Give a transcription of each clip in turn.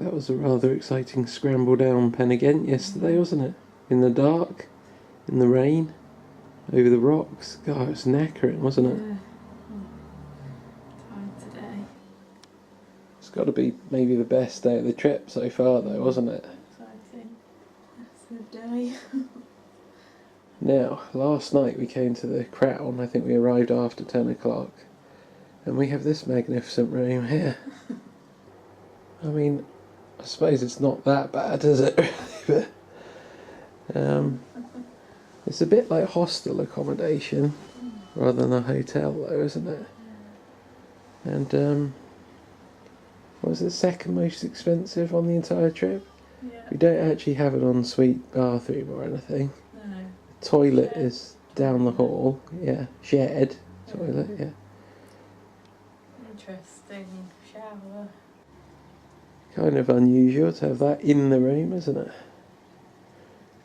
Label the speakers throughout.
Speaker 1: That was a rather exciting scramble down Pen yesterday, wasn't it? In the dark, in the rain, over the rocks. God, it was knackering, wasn't it?
Speaker 2: Yeah. Tired today.
Speaker 1: It's got to be maybe the best day of the trip so far, though, wasn't it?
Speaker 2: Exciting. That's a good day.
Speaker 1: Now, last night we came to the Crown. I think we arrived after 10 o'clock. And we have this magnificent room here. I mean, I suppose it's not that bad, is it? But it's a bit like hostel accommodation rather than a hotel, though, isn't it? And what was it, second most expensive on the entire trip?
Speaker 2: Yeah.
Speaker 1: We don't actually have an ensuite bathroom or anything.
Speaker 2: No.
Speaker 1: The toilet is down the hall. Yeah, shared toilet. Yeah.
Speaker 2: Interesting shower.
Speaker 1: Kind of unusual to have that in the room, isn't it?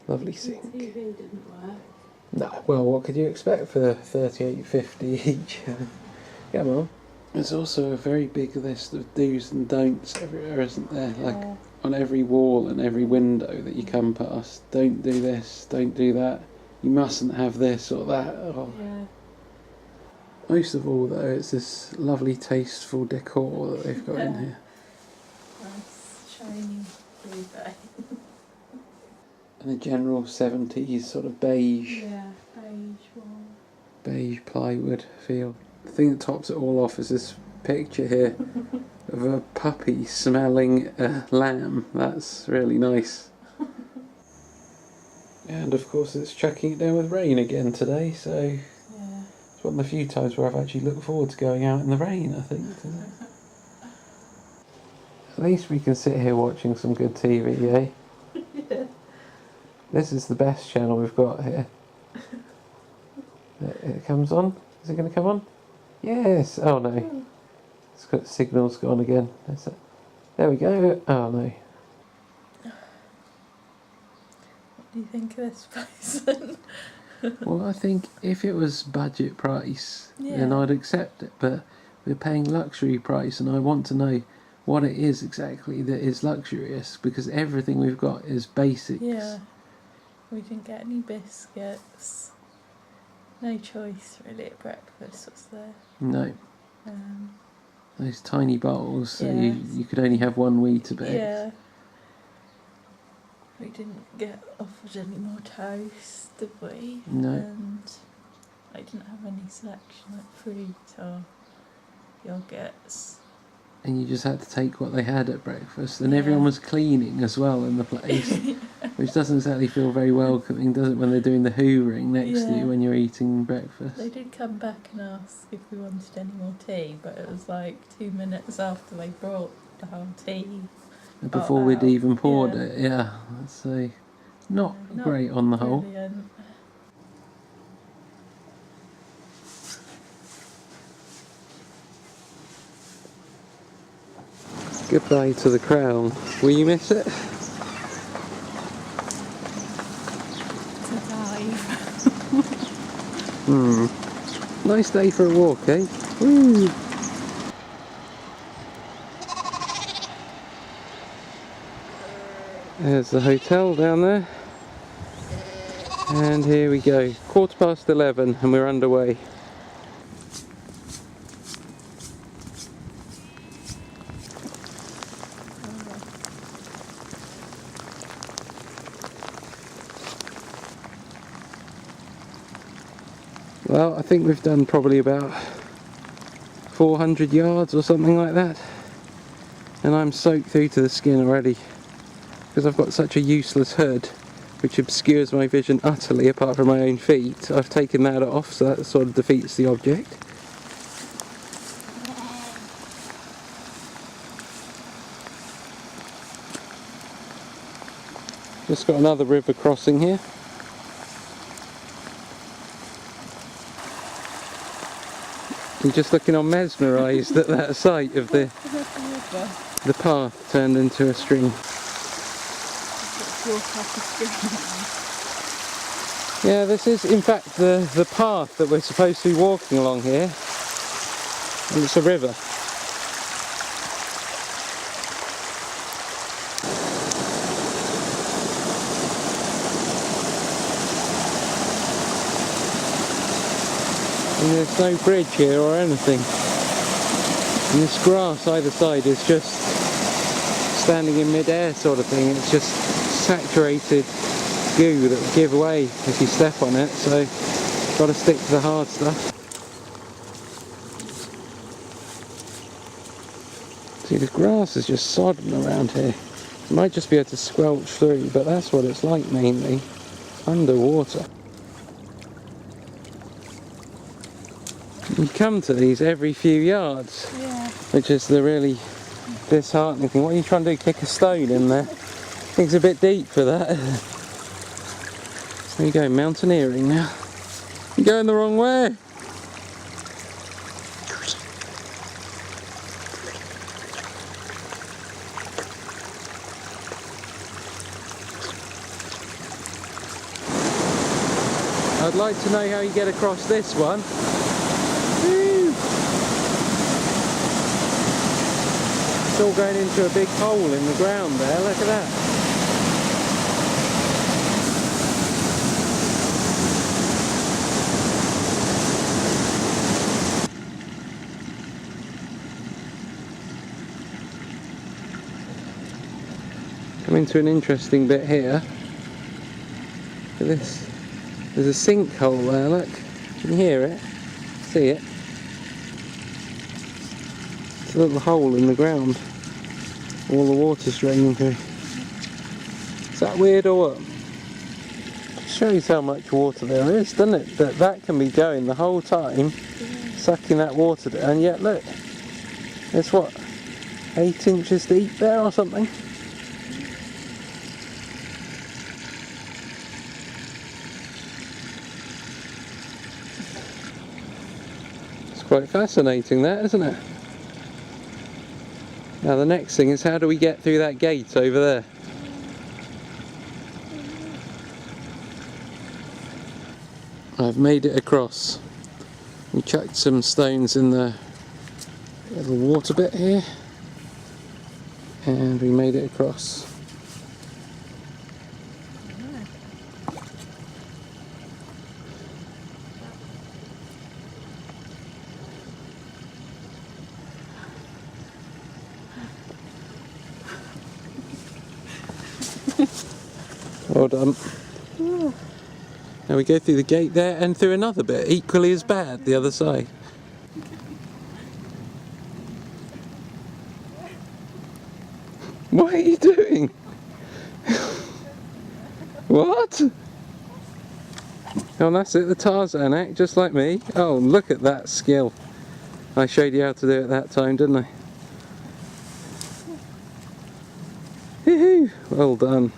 Speaker 1: Lovely sink.
Speaker 2: The TV didn't work.
Speaker 1: No, well, what could you expect for $38.50 each? Come on. There's also a very big list of do's and don'ts everywhere, isn't there?
Speaker 2: Yeah.
Speaker 1: Like on every wall and every window that you come past. Don't do this, don't do that. You mustn't have this or that. Oh.
Speaker 2: Yeah.
Speaker 1: Most of all, though, it's this lovely, tasteful decor that they've got in here.
Speaker 2: Nice, shiny blue bay.
Speaker 1: And a general 70s sort of beige.
Speaker 2: Yeah, beige wall.
Speaker 1: Beige plywood feel. The thing that tops it all off is this picture here of a puppy smelling a lamb. That's really nice. And of course it's chucking it down with rain again today, so
Speaker 2: Yeah.
Speaker 1: it's one of the few times where I've actually looked forward to going out in the rain, I think. At least we can sit here watching some good TV, eh?
Speaker 2: Yeah.
Speaker 1: This is the best channel we've got here. It comes on. Is it going to come on? Yes. Oh no. It's got signal's gone again. That's it. There we go. Oh no.
Speaker 2: What do you think of this person?
Speaker 1: Well, I think if it was budget price, then
Speaker 2: Yeah.
Speaker 1: I'd accept it. But we're paying luxury price, and I want to know what it is exactly that is luxurious, because everything we've got is basics.
Speaker 2: Yeah. We didn't get any biscuits. No choice really at breakfast, was there?
Speaker 1: No. Those tiny bowls, so
Speaker 2: Yes.
Speaker 1: you could only have one Weetabix.
Speaker 2: Yeah. We didn't get offered any more toast, did we?
Speaker 1: No.
Speaker 2: And I didn't have any selection like fruit or yogurts.
Speaker 1: And you just had to take what they had at breakfast, and
Speaker 2: Yeah.
Speaker 1: everyone was cleaning as well in the place, which doesn't exactly feel very welcoming, does it, when they're doing the hoovering next to
Speaker 2: Yeah.
Speaker 1: you when you're eating breakfast?
Speaker 2: They did come back and ask if we wanted any more tea, but it was like 2 minutes after they brought the whole tea.
Speaker 1: Before we'd even poured it, yeah. So, not great on the whole.
Speaker 2: Brilliant.
Speaker 1: Goodbye to the Crown. Will you miss it?
Speaker 2: It's a dive.
Speaker 1: Nice day for a walk, eh? Woo! There's the hotel down there. And here we go. 11:15 and we're underway. Well, I think we've done probably about 400 yards or something like that. And I'm soaked through to the skin already, because I've got such a useless hood which obscures my vision utterly apart from my own feet. I've taken that off, so that sort of defeats the object. Just got another river crossing here. You're just looking on mesmerised at that sight of the path turned into a stream. Yeah, this is in fact the path that we're supposed to be walking along here, and it's a river. And there's no bridge here or anything. And this grass either side is just standing in mid-air sort of thing. It's just saturated goo that will give way if you step on it, so got to stick to the hard stuff. See, the grass is just sodden around here. You might just be able to squelch through, but that's what it's like mainly, underwater. You come to these every few yards,
Speaker 2: Yeah.
Speaker 1: which is the really disheartening thing. What are you trying to do, kick a stone in there? I think it's a bit deep for that. There you go, mountaineering now. You're going the wrong way. I'd like to know how you get across this one. Woo. It's all going into a big hole in the ground there, look at that. Come into an interesting bit here. Look at this. There's a sinkhole there, look. Can you hear it? See it? It's a little hole in the ground. All the water's draining through. Is that weird or what? It shows how much water there is, doesn't it? That can be going the whole time, sucking that water down. And yet, look. It's what? 8 inches deep there or something? Quite fascinating that, isn't it? Now the next thing is, how do we get through that gate over there? I've made it across. We chucked some stones in the little water bit here and we made it across. Well done.
Speaker 2: Ooh.
Speaker 1: Now we go through the gate there and through another bit, equally as bad, the other side. What are you doing? What? Oh, that's it, the Tarzan act, just like me. Oh, look at that skill. I showed you how to do it that time, didn't I? Woohoo! Well done.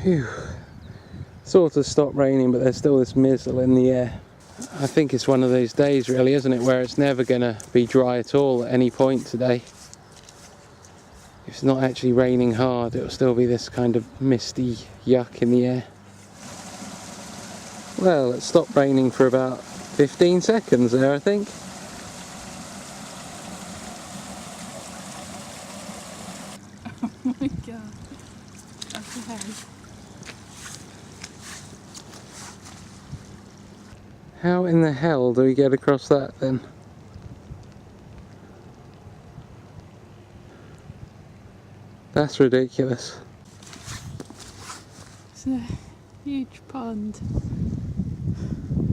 Speaker 1: Phew. Sort of stopped raining, but there's still this mizzle in the air. I think it's one of those days really, isn't it, where it's never going to be dry at all at any point today. If it's not actually raining hard, it'll still be this kind of misty yuck in the air. Well, it stopped raining for about 15 seconds there, I think.
Speaker 2: Oh my god. Okay.
Speaker 1: How in the hell do we get across that then? That's ridiculous.
Speaker 2: It's a huge pond.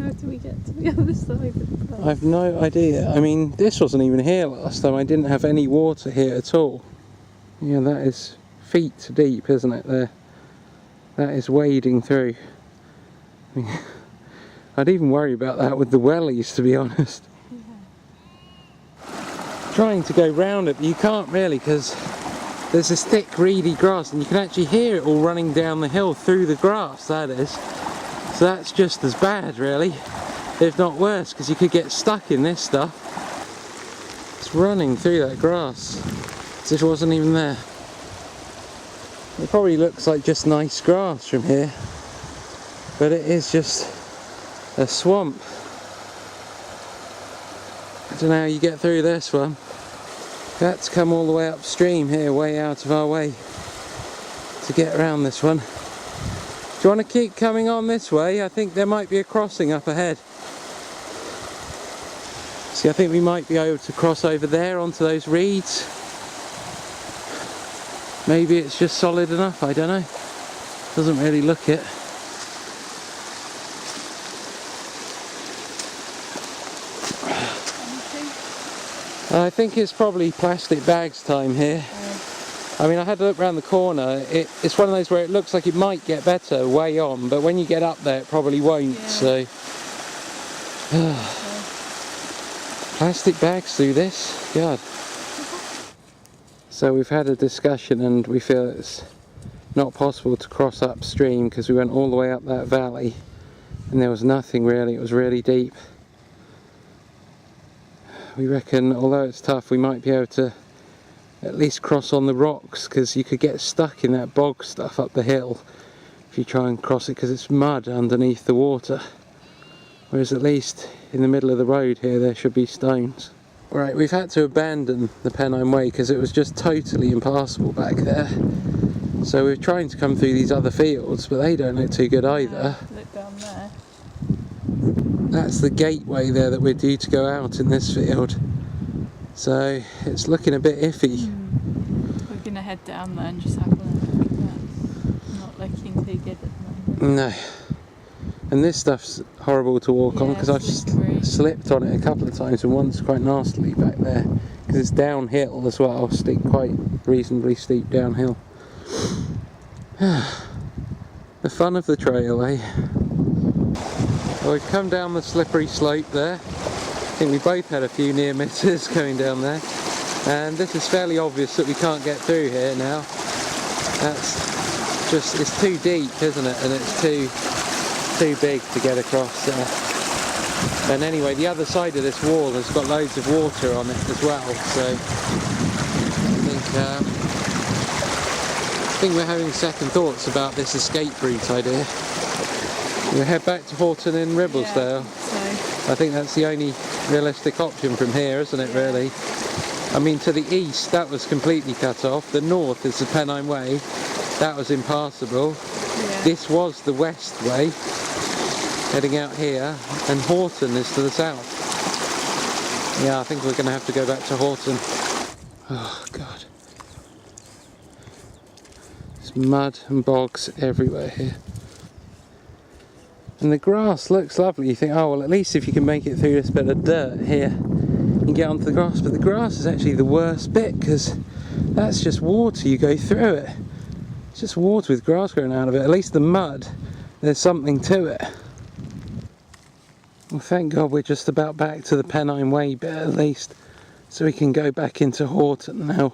Speaker 2: How do we get to the other side of the pond?
Speaker 1: I've no idea. I mean, this wasn't even here last time. I didn't have any water here at all. Yeah, that is feet deep, isn't it, there? That is wading through. I mean, I'd even worry about that with the wellies, to be honest.
Speaker 2: Yeah.
Speaker 1: Trying to go round it, but you can't really, because there's this thick reedy grass and you can actually hear it all running down the hill through the grass, that is. So that's just as bad really, if not worse, because you could get stuck in this stuff. It's running through that grass as if it wasn't even there. It probably looks like just nice grass from here. but it is just a swamp. I don't know how you get through this one. That's come all the way upstream here, way out of our way to get around this one. Do you want to keep coming on this way? I think there might be a crossing up ahead. See, I think we might be able to cross over there onto those reeds. Maybe it's just solid enough, I don't know. Doesn't really look it. I think it's probably plastic bags time here. I mean, I had to look round the corner. It's one of those where it looks like it might get better way on, but when you get up there it probably won't, so... Plastic bags through this? God. So we've had a discussion and we feel it's not possible to cross upstream because we went all the way up that valley and there was nothing really, it was really deep. We reckon, although it's tough, we might be able to at least cross on the rocks, because you could get stuck in that bog stuff up the hill if you try and cross it, because it's mud underneath the water. Whereas at least in the middle of the road here there should be stones. Right, we've had to abandon the Pennine Way because it was just totally impassable back there. So we're trying to come through these other fields, but they don't look too good either.
Speaker 2: Look down there.
Speaker 1: That's the gateway there that we're due to go out in this field. So it's looking a bit iffy.
Speaker 2: We're going to head down there and just have a look. That's not looking too good at the moment.
Speaker 1: No. And this stuff's horrible to walk on because I've slipped on it a couple of times, and once quite nastily back there because it's downhill as well, quite reasonably steep downhill. The fun of the trail, eh? Well, we've come down the slippery slope there. I think we both had a few near misses going down there, and this is fairly obvious that we can't get through here now. That's just, it's too deep, isn't it? And it's too big to get across there. And anyway, the other side of this wall has got loads of water on it as well, so I think we're having second thoughts about this escape route idea. We'll head back to Horton in Ribblesdale.
Speaker 2: So.
Speaker 1: I think that's the only realistic option from here, isn't it, really? I mean, to the east that was completely cut off. The north is the Pennine Way. That was impassable.
Speaker 2: Yeah.
Speaker 1: This was the west way, heading out here, and Horton is to the south. Yeah, I think we're going to have to go back to Horton. Oh, God. There's mud and bogs everywhere here. And the grass looks lovely. You think, oh well, at least if you can make it through this bit of dirt here and get onto the grass. But the grass is actually the worst bit, because that's just water, you go through it. It's just water with grass growing out of it. At least the mud, there's something to it. Well, thank God we're just about back to the Pennine Way bit at least, so we can go back into Horton now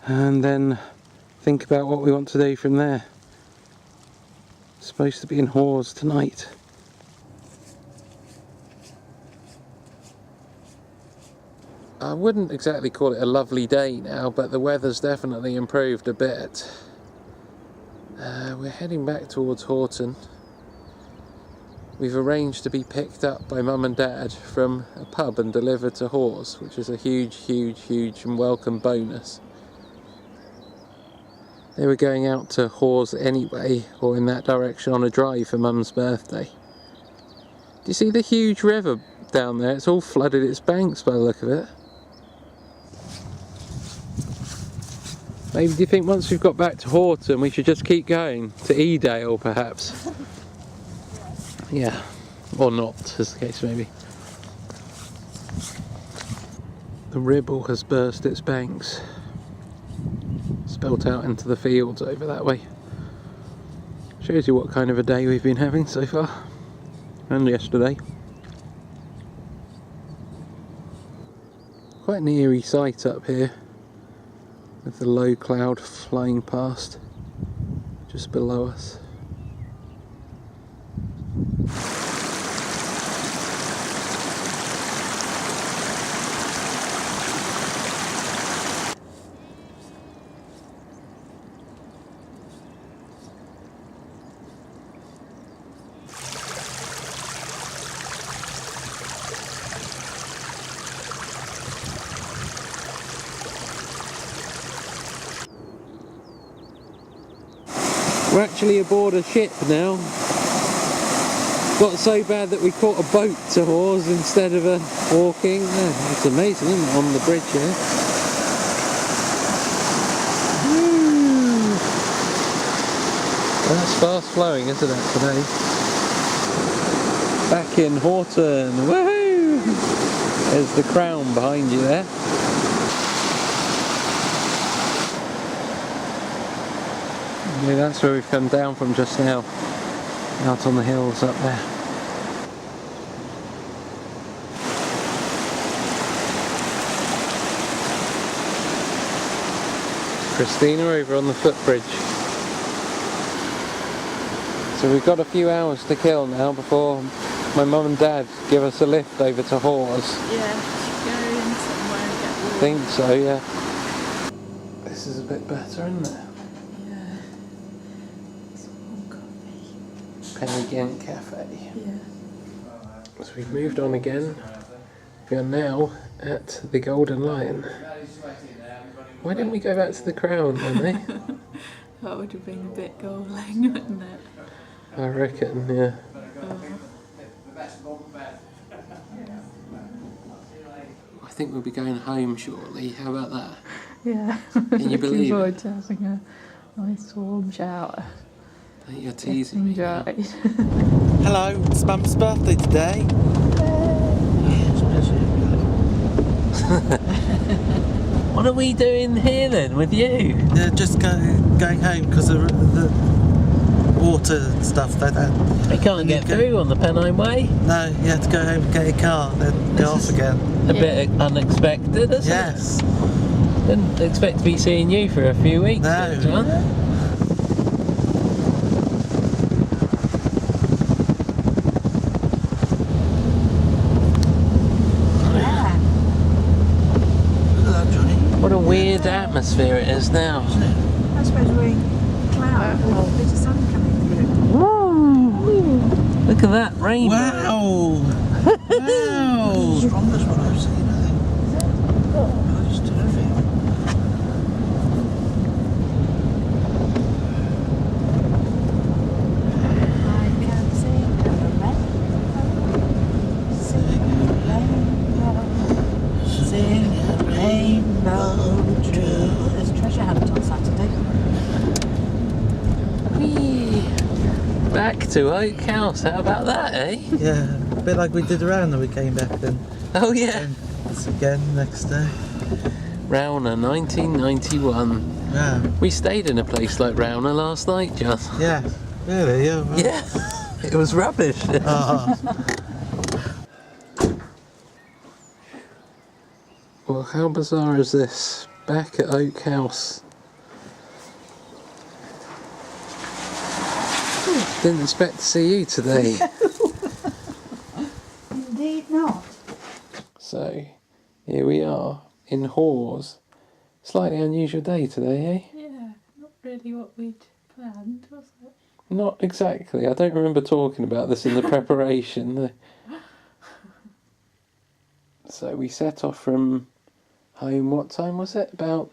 Speaker 1: and then think about what we want to do from there. Supposed to be in Hawes tonight. I wouldn't exactly call it a lovely day now, but the weather's definitely improved a bit. We're heading back towards Horton. We've arranged to be picked up by Mum and Dad from a pub and delivered to Hawes, which is a huge, huge, huge and welcome bonus. They were going out to Hawes anyway, or in that direction on a drive for Mum's birthday. Do you see the huge river down there? It's all flooded its banks by the look of it. Maybe do you think once we've got back to Horton we should just keep going to Edale perhaps? Yeah, or not, as the case may be. The Ribble has burst its banks. Spelt out into the fields over that way. Shows you what kind of a day we've been having so far, and yesterday. Quite an eerie sight up here, with the low cloud flying past just below us. We're actually aboard a ship now. Got so bad that we caught a boat to Hawes instead of walking. Yeah, it's amazing, isn't it, on the bridge here? That's fast flowing, isn't it, today? Back in Horton, woohoo! There's the crown behind you there. Yeah, that's where we've come down from just now. Out on the hills up there. Christina over on the footbridge. So we've got a few hours to kill now before my mum and dad give us a lift over to Hawes.
Speaker 2: Yeah, should go in somewhere and get warm.
Speaker 1: I think so, yeah. This is a bit better, isn't it?
Speaker 2: Yeah. Some warm coffee.
Speaker 1: Pennine Cafe.
Speaker 2: Yeah.
Speaker 1: So we've moved on again. We are now at the Golden Lion. Why didn't we go back to the Crown, Annie?
Speaker 2: That would have been a bit galling, wouldn't it?
Speaker 1: I reckon, yeah. I think we'll be going home shortly. How about that?
Speaker 2: Yeah.
Speaker 1: Can you believe it?
Speaker 2: Looking forward to having a nice warm shower.
Speaker 1: I think you're teasing me.
Speaker 2: Enjoy.
Speaker 3: Hello, it's Mum's birthday today.
Speaker 1: What are we doing here then with you?
Speaker 3: Yeah, just going home because of the water stuff.
Speaker 1: We can't get through on the Pennine Way.
Speaker 3: No, you have to go home and get your car, then go off again.
Speaker 1: A bit unexpected, isn't
Speaker 3: Yes.
Speaker 1: it? Didn't expect to be seeing you for a few weeks.
Speaker 3: No.
Speaker 1: John. What a weird atmosphere it is now.
Speaker 4: I suppose we're in cloud with a bit of sun coming through.
Speaker 1: Look at that rainbow.
Speaker 3: Wow! Wow!
Speaker 4: Strongest one I've seen, I think. Oh, it's terrific. I can sing a rainbow, sing a rainbow true. There's a treasure hunt on Saturday.
Speaker 1: Whee! Back to Oak House, how about that, eh?
Speaker 3: Yeah, a bit like we did around when we came back then.
Speaker 1: Oh yeah.
Speaker 3: And this again next day.
Speaker 1: Rowner 1991.
Speaker 3: Wow.
Speaker 1: We stayed in a place like Rowner last night, John.
Speaker 3: Yeah, really? Yeah. Well.
Speaker 1: Yeah, it was rubbish.
Speaker 3: Oh.
Speaker 1: Well, how bizarre is this? Back at Oak House. Didn't expect to see you today.
Speaker 4: Indeed not.
Speaker 1: So, here we are in Hawes. Slightly unusual day today, eh?
Speaker 2: Yeah, not really what we'd planned, was it?
Speaker 1: Not exactly. I don't remember talking about this in the preparation. So we set off from home, what time was it? About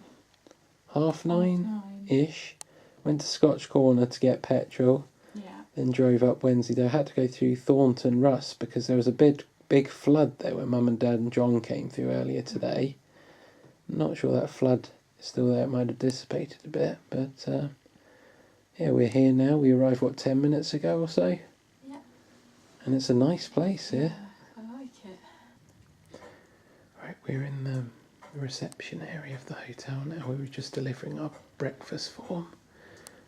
Speaker 1: 9:30-ish. Went to Scotch Corner to get petrol.
Speaker 2: Yeah.
Speaker 1: Then drove up Wensleydale. Had to go through Thornton Russ because there was a big flood there when Mum and Dad and John came through earlier today. Not sure that flood is still there. It might have dissipated a bit, but yeah, we're here now. We arrived 10 minutes ago or so.
Speaker 2: Yeah.
Speaker 1: And it's a nice place here.
Speaker 2: I like it.
Speaker 1: Right, we're in the reception area of the hotel now. We were just delivering our breakfast form.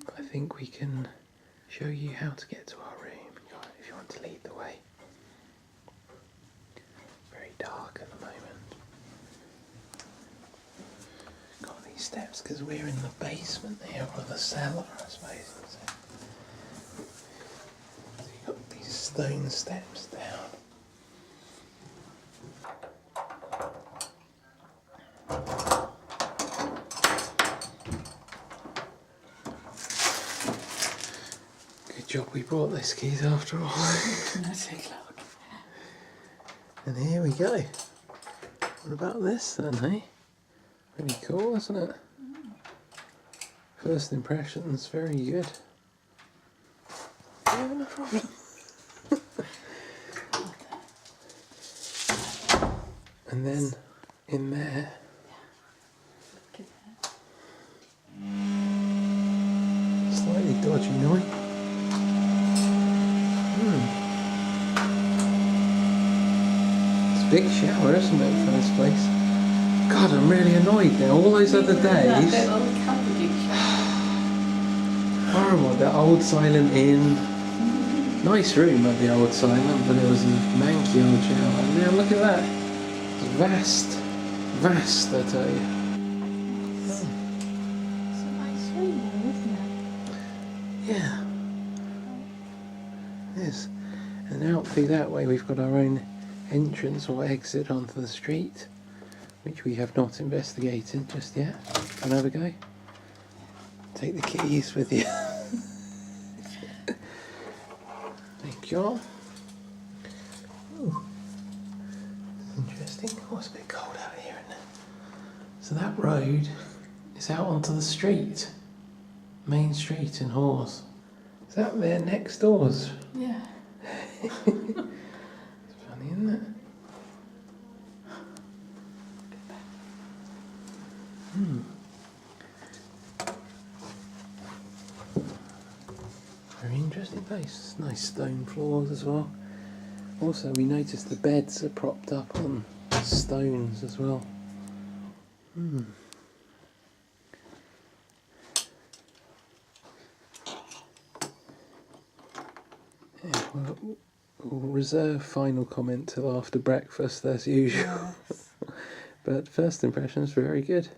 Speaker 1: But I think we can show you how to get to our room if you want to lead the way. Very dark at the moment. Got these steps because we're in the basement here, or the cellar, I suppose. So you've got these stone steps down. Good job we brought those keys after all.
Speaker 2: Let's take a look.
Speaker 1: And here we go. What about this then, eh? Pretty cool, isn't it? First impressions, very good. having a problem? And then in there,
Speaker 2: Look at that.
Speaker 1: slightly dodgy noise. It's a big shower, isn't it, for this place? God, I'm really annoyed now. All those other
Speaker 2: That
Speaker 1: days.
Speaker 2: little cupboardy shower.
Speaker 1: Horrible, the old Silent Inn. Nice room at the old Silent, but it was a manky old shower. And now look at that. It's vast. Vast, I tell you.
Speaker 2: It's a nice room though, isn't it?
Speaker 1: Yeah. Yes. And out through that way we've got our own entrance or exit onto the street, which we have not investigated just yet. Can I have a go? Take the keys with you. Thank you all. Ooh. Interesting. Oh, it's a bit cold out here, isn't it? So that road is out onto the street. Main Street in Hawes. Is that their next doors?
Speaker 2: Yeah.
Speaker 1: It's funny, isn't it? Very interesting place. Nice stone floors as well. Also, we noticed the beds are propped up on stones as well. Yeah, we'll reserve final comment till after breakfast as usual.
Speaker 2: Yes.
Speaker 1: But first impressions were very good.